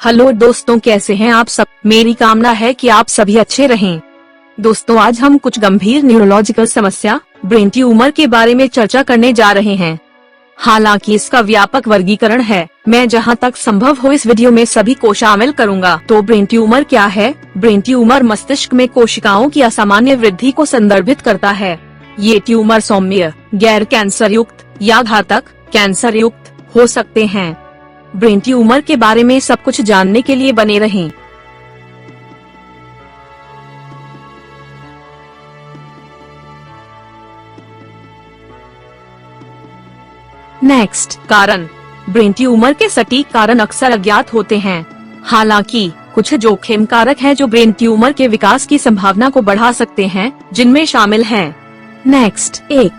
Hello दोस्तों, कैसे हैं आप सब। मेरी कामना है कि आप सभी अच्छे रहें। दोस्तों, आज हम कुछ गंभीर न्यूरोलॉजिकल समस्या ब्रेन ट्यूमर के बारे में चर्चा करने जा रहे हैं। हालांकि इसका व्यापक वर्गीकरण है, मैं जहां तक संभव हो इस वीडियो में सभी को शामिल करूंगा। तो ब्रेन ट्यूमर क्या है? ब्रेन ट्यूमर मस्तिष्क में कोशिकाओं की असामान्य वृद्धि को संदर्भित करता है। ये ट्यूमर सौम्य, गैर कैंसर युक्त या घातक कैंसर युक्त हो सकते हैं। ब्रेन ट्यूमर के बारे में सब कुछ जानने के लिए बने रहें। नेक्स्ट, कारण। ब्रेन ट्यूमर के सटीक कारण अक्सर अज्ञात होते हैं। हालांकि कुछ जोखिम कारक हैं जो ब्रेन ट्यूमर के विकास की संभावना को बढ़ा सकते हैं, जिनमें शामिल हैं। नेक्स्ट, 1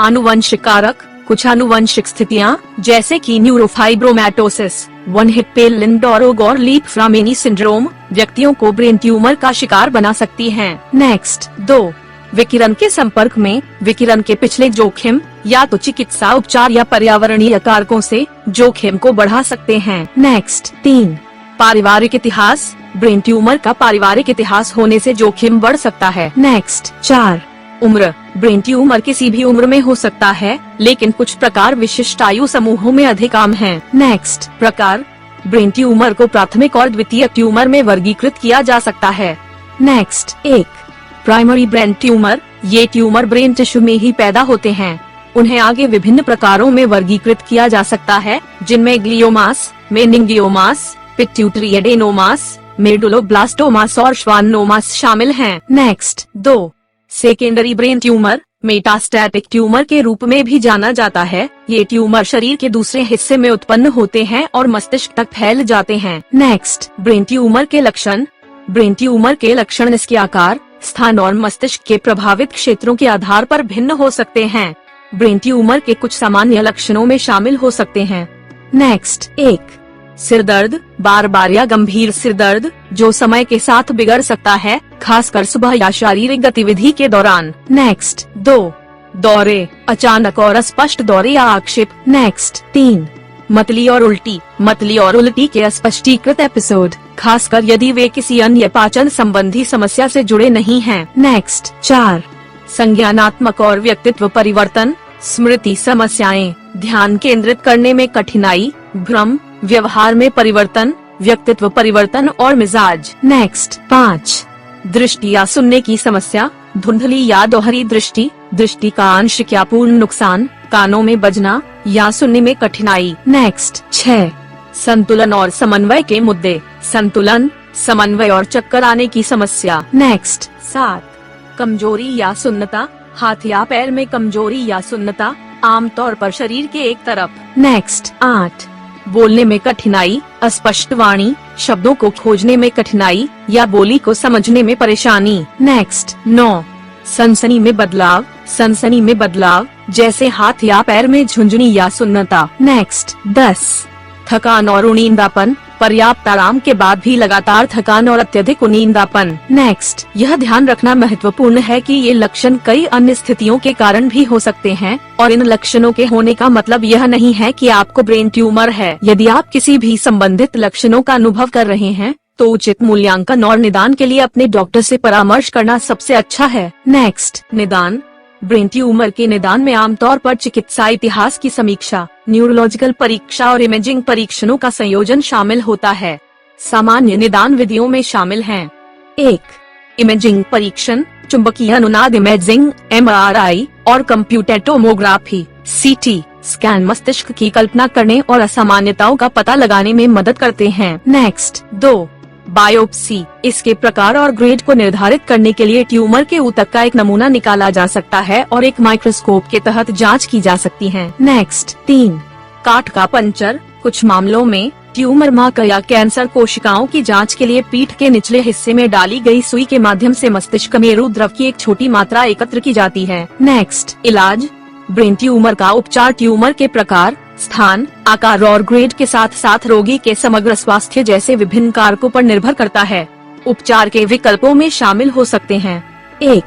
आनुवंशिक कारक। कुछ आनुवंशिक स्थितियां जैसे कि न्यूरोफाइब्रोमैटोसिस, वन हिट पेल लिंडोरोग और लीप-फ्रामेनी सिंड्रोम व्यक्तियों को ब्रेन ट्यूमर का शिकार बना सकती हैं। नेक्स्ट, 2 विकिरण के संपर्क में। विकिरण के पिछले जोखिम या तो चिकित्सा उपचार या पर्यावरणीय कारकों से जोखिम को बढ़ा सकते हैं। नेक्स्ट, 3 पारिवारिक इतिहास। ब्रेन ट्यूमर का पारिवारिक इतिहास होने से जोखिम बढ़ सकता है। नेक्स्ट, 4 उम्र। ब्रेन ट्यूमर किसी भी उम्र में हो सकता है, लेकिन कुछ प्रकार विशिष्ट आयु समूहों में अधिक आम हैं। नेक्स्ट, प्रकार। ब्रेन ट्यूमर को प्राथमिक और द्वितीय ट्यूमर में वर्गीकृत किया जा सकता है। Next, 1 primary brain tumour. ये ट्यूमर ब्रेन टिश्यू में ही पैदा होते हैं। उन्हें आगे विभिन्न प्रकारों में वर्गीकृत किया जा सकता है, जिनमें ग्लियोमास, मेनिंगियोमास, पिट्यूटरी एडेनोमास, मेडुलोब्लास्टोमास और श्वानोमास शामिल हैं। Next, 2 secondary brain tumour. Metastatic tumour के रूप में भी जाना जाता है। ये ट्यूमर शरीर के दूसरे हिस्से में उत्पन्न होते हैं और मस्तिष्क तक फैल जाते हैं। नेक्स्ट, ब्रेन ट्यूमर के लक्षण। ब्रेन ट्यूमर के लक्षण इसके आकार, स्थान और मस्तिष्क के प्रभावित क्षेत्रों के आधार पर भिन्न हो सकते हैं। ब्रेन ट्यूमर के कुछ सामान्य लक्षणों में शामिल हो सकते हैं। नेक्स्ट, 1 सिर दर्द, बार बार या गंभीर सिर दर्द जो समय के साथ बिगड़ सकता है, खासकर सुबह या शारीरिक गतिविधि के दौरान। नेक्स्ट, 2 दौरे, अचानक और अस्पष्ट दौरे या आक्षेप। नेक्स्ट, 3 मतली और उल्टी। मतली और उल्टी के अस्पष्टीकृत एपिसोड, खासकर यदि वे किसी अन्य पाचन संबंधी समस्या से जुड़े नहीं हैं। नेक्स्ट, 4 संज्ञानात्मक और व्यक्तित्व परिवर्तन। स्मृति समस्याएं, ध्यान केंद्रित करने में कठिनाई, भ्रम, व्यवहार में परिवर्तन, व्यक्तित्व परिवर्तन और मिजाज। नेक्स्ट, 5 दृष्टि या सुनने की समस्या। धुंधली या दोहरी दृष्टि, दृष्टि का आंशिक या पूर्ण नुकसान, कानों में बजना या सुनने में कठिनाई। नेक्स्ट, 6 संतुलन और समन्वय के मुद्दे। संतुलन, समन्वय और चक्कर आने की समस्या। नेक्स्ट, 7 कमजोरी या सुन्नता। हाथ या पैर में कमजोरी या सुन्नता, आमतौर पर शरीर के एक तरफ। नेक्स्ट, 8 बोलने में कठिनाई, अस्पष्ट वाणी, शब्दों को खोजने में कठिनाई या बोली को समझने में परेशानी। नेक्स्ट, 9 सनसनी में बदलाव। सनसनी में बदलाव जैसे हाथ या पैर में झुंझुनी या सुन्नता। नेक्स्ट, 10 थकान और उनींदापन। पर्याप्त आराम के बाद भी लगातार थकान और अत्यधिक उनींदापन। नेक्स्ट, यह ध्यान रखना महत्वपूर्ण है कि ये लक्षण कई अन्य स्थितियों के कारण भी हो सकते हैं और इन लक्षणों के होने का मतलब यह नहीं है कि आपको ब्रेन ट्यूमर है। यदि आप किसी भी संबंधित लक्षणों का अनुभव कर रहे हैं, तो उचित मूल्यांकन और निदान के लिए अपने डॉक्टर से परामर्श करना सबसे अच्छा है। नेक्स्ट, निदान। ब्रेन ट्यूमर के निदान में आमतौर पर चिकित्सा इतिहास की समीक्षा, न्यूरोलॉजिकल परीक्षा और इमेजिंग परीक्षणों का संयोजन शामिल होता है। सामान्य निदान विधियों में शामिल हैं: 1 इमेजिंग परीक्षण, चुंबकीय अनुनाद इमेजिंग MRI और कंप्यूटर टोमोग्राफी CT स्कैन मस्तिष्क की कल्पना करने और असामान्यताओं का पता लगाने में मदद करते हैं। Next, 2 biopsy. इसके प्रकार और ग्रेड को निर्धारित करने के लिए ट्यूमर के ऊतक का एक नमूना निकाला जा सकता है और एक माइक्रोस्कोप के तहत जांच की जा सकती है। नेक्स्ट, 3 काट का पंचर। कुछ मामलों में ट्यूमर मार्क या कैंसर कोशिकाओं की जांच के लिए पीठ के निचले हिस्से में डाली गई सुई के माध्यम से मस्तिष्क मेरु द्रव की एक छोटी मात्रा एकत्र की जाती है। नेक्स्ट, इलाज। ब्रेन ट्यूमर का उपचार ट्यूमर के प्रकार, स्थान, आकार और ग्रेड के साथ साथ रोगी के समग्र स्वास्थ्य जैसे विभिन्न कारकों पर निर्भर करता है। उपचार के विकल्पों में शामिल हो सकते हैं: 1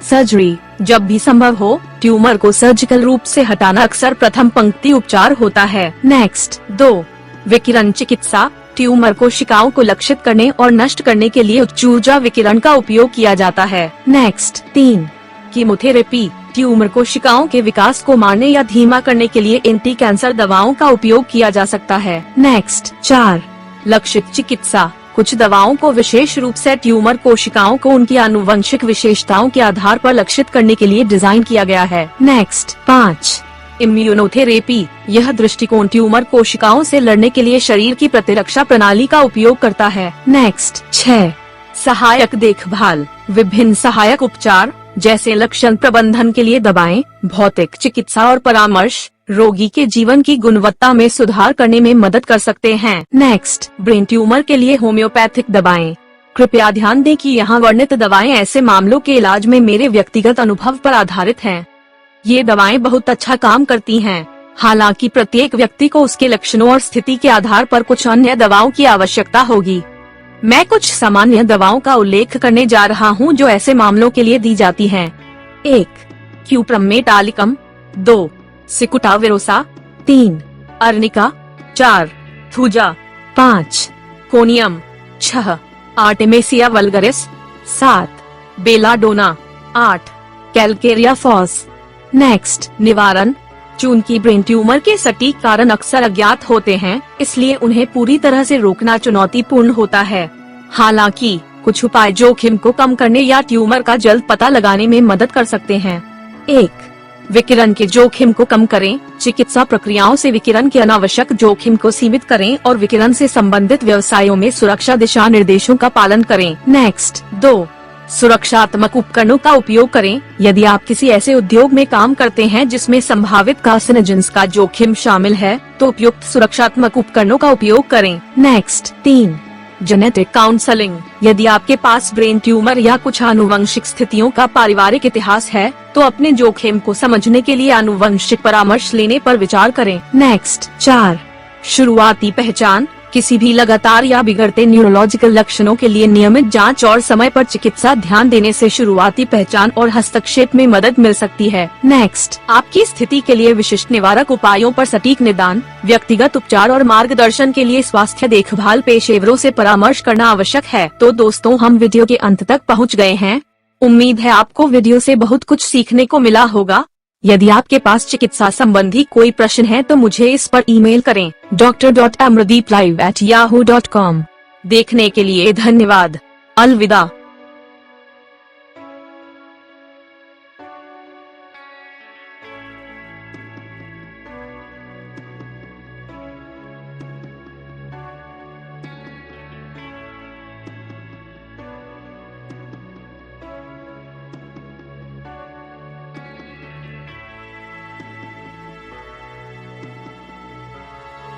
सर्जरी। जब भी संभव हो, ट्यूमर को सर्जिकल रूप से हटाना अक्सर प्रथम पंक्ति उपचार होता है। नेक्स्ट, 2 विकिरण चिकित्सा। ट्यूमर कोशिकाओं को लक्षित करने और नष्ट करने के लिए उच्च ऊर्जा विकिरण का उपयोग किया जाता है। Next 3, chemotherapy. ट्यूमर कोशिकाओं के विकास को मारने या धीमा करने के लिए एंटी कैंसर दवाओं का उपयोग किया जा सकता है। नेक्स्ट 4, लक्षित चिकित्सा। कुछ दवाओं को विशेष रूप से ट्यूमर कोशिकाओं को उनकी आनुवंशिक विशेषताओं के आधार पर लक्षित करने के लिए डिजाइन किया गया है। Next 5, immunotherapy. यह दृष्टिकोण ट्यूमर कोशिकाओं से लड़ने के लिए शरीर की प्रतिरक्षा प्रणाली का उपयोग करता है। नेक्स्ट 6, सहायक देखभाल। विभिन्न सहायक उपचार जैसे लक्षण प्रबंधन के लिए दवाएं, भौतिक चिकित्सा और परामर्श रोगी के जीवन की गुणवत्ता में सुधार करने में मदद कर सकते हैं। नेक्स्ट, ब्रेन ट्यूमर के लिए होम्योपैथिक दवाएं। कृपया ध्यान दें कि यहाँ वर्णित दवाएं ऐसे मामलों के इलाज में मेरे व्यक्तिगत अनुभव पर आधारित हैं। ये दवाएं बहुत अच्छा काम करती हैं। हालांकि प्रत्येक व्यक्ति को उसके लक्षणों और स्थिति के आधार पर कुछ अन्य दवाओं की आवश्यकता होगी। मैं कुछ सामान्य दवाओं का उल्लेख करने जा रहा हूं जो ऐसे मामलों के लिए दी जाती हैं। 1, cuprum metallicum. 2, cicuta virosa. 3, arnica. 4, thuja. 5, conium. 6, artemisia vulgaris. 7, belladonna. 8, calcarea phos. Next, निवारण। चूंकि ब्रेन ट्यूमर के सटीक कारण अक्सर अज्ञात होते हैं, इसलिए उन्हें पूरी तरह से रोकना चुनौतीपूर्ण होता है। हालांकि कुछ उपाय जोखिम को कम करने या ट्यूमर का जल्द पता लगाने में मदद कर सकते हैं। 1, विकिरण के जोखिम को कम करें। चिकित्सा प्रक्रियाओं से विकिरण के अनावश्यक जोखिम को सीमित करें और विकिरण से संबंधित व्यवसायों में सुरक्षा दिशा निर्देशों का पालन करें। नेक्स्ट 2, सुरक्षात्मक उपकरणों का उपयोग करें। यदि आप किसी ऐसे उद्योग में काम करते हैं जिसमें संभावित कार्सिनोजेंस का जोखिम शामिल है, तो उपयुक्त सुरक्षात्मक उपकरणों का उपयोग करें। Next 3, genetic counselling. यदि आपके पास ब्रेन ट्यूमर या कुछ आनुवंशिक स्थितियों का पारिवारिक इतिहास है, तो अपने जोखिम को समझने के लिए आनुवंशिक परामर्श लेने पर विचार करें। नेक्स्ट 4, शुरुआती पहचान। किसी भी लगातार या बिगड़ते न्यूरोलॉजिकल लक्षणों के लिए नियमित जांच और समय पर चिकित्सा ध्यान देने से शुरुआती पहचान और हस्तक्षेप में मदद मिल सकती है। नेक्स्ट, आपकी स्थिति के लिए विशिष्ट निवारक उपायों पर सटीक निदान, व्यक्तिगत उपचार और मार्गदर्शन के लिए स्वास्थ्य देखभाल पेशेवरों से परामर्श करना आवश्यक है। तो दोस्तों, हम वीडियो के अंत तक पहुँच गए हैं। उम्मीद है आपको वीडियो से बहुत कुछ सीखने को मिला होगा। यदि आपके पास चिकित्सा संबंधी कोई प्रश्न है तो मुझे इस पर ईमेल करें dr.amradeeplive@yahoo.com। देखने के लिए धन्यवाद। अलविदा।